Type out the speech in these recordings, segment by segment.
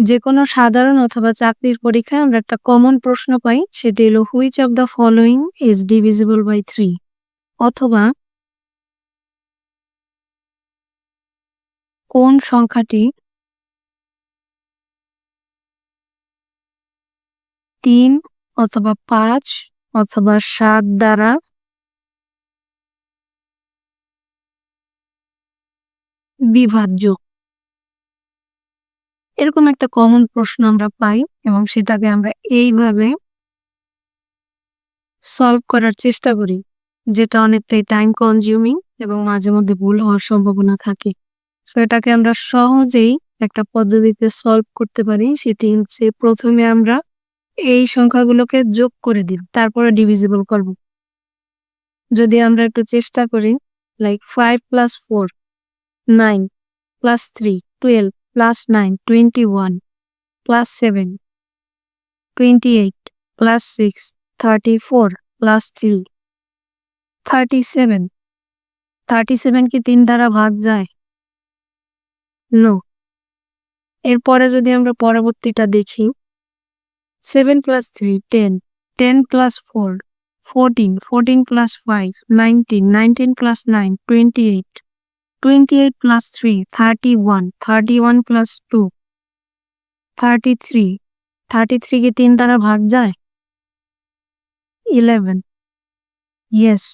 যেকোনো সাধারণ অথবা চাকরির পরীক্ষায় আমরা একটা কমন প্রশ্ন পাই, সেটি হলো which of the following is divisible by 3, অথবা কোন সংখ্যাটি 3 অথবা 5 অথবা 7 দ্বারা বিভাজ্য। এরকম একটা কমন প্রশ্ন আমরা পাই এবং সেটাকে আমরা এইভাবে সলভ করার চেষ্টা করি, যেটা অনেকটাই টাইম কনজিউমিং এবং মাঝে মধ্যে ভুল হওয়ার সম্ভাবনা থাকে। সো এটাকে আমরা সহজেই একটা পদ্ধতিতে সলভ করতে পারি। সেটি হচ্ছে, প্রথমে আমরা এই সংখ্যাগুলোকে যোগ করে দিব, তারপরে ডিভিজিবল করব। যদি আমরা একটু চেষ্টা করি, লাইক 5 + 4 9 + 3 12 + 9 21 + 7 28 + 6 34 + 3 37। 37 কি 3 দ্বারা ভাগ যায়? নো। এরপরে যদি আমরা পরবর্তীটা দেখি, 7 + 3 10 10 + 4 14 14 + 5 19 19 + 9 28 28 + 3 31 31 + 2 33 33 কি 3 দ্বারা ভাগ যায়? 11। ইয়েস।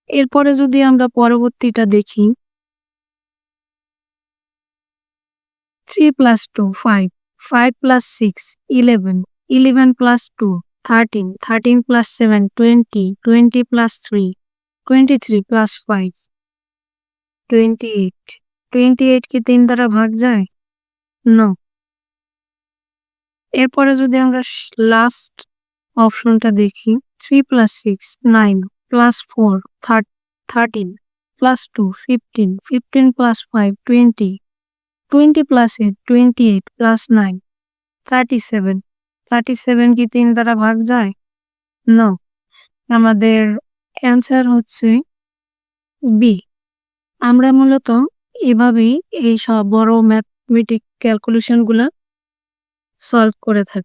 এরপরে যদি আমরা পরবর্তীটা দেখি, 3 + 2 5 5 + 6 11 11 + 2 13 13 + 7 20 20 + 3 23 + 5 28 28 কি 3 দ্বারা ভাগ যায়? নো। এরপরে যদি আমরা লাস্ট অপশনটা দেখি, 3 + 6 9 + 4 13 + 2 15 15 + 5 20 20 + 8 28 + 9 37 37 কি 3 দ্বারা ভাগ যায়? নো। আমাদের অ্যান্সার হচ্ছে বি। আমরা মূলত এভাবেই এই সব বড় ম্যাথমেটিক ক্যালকুলেশন গুলা সলভ করে থাকি।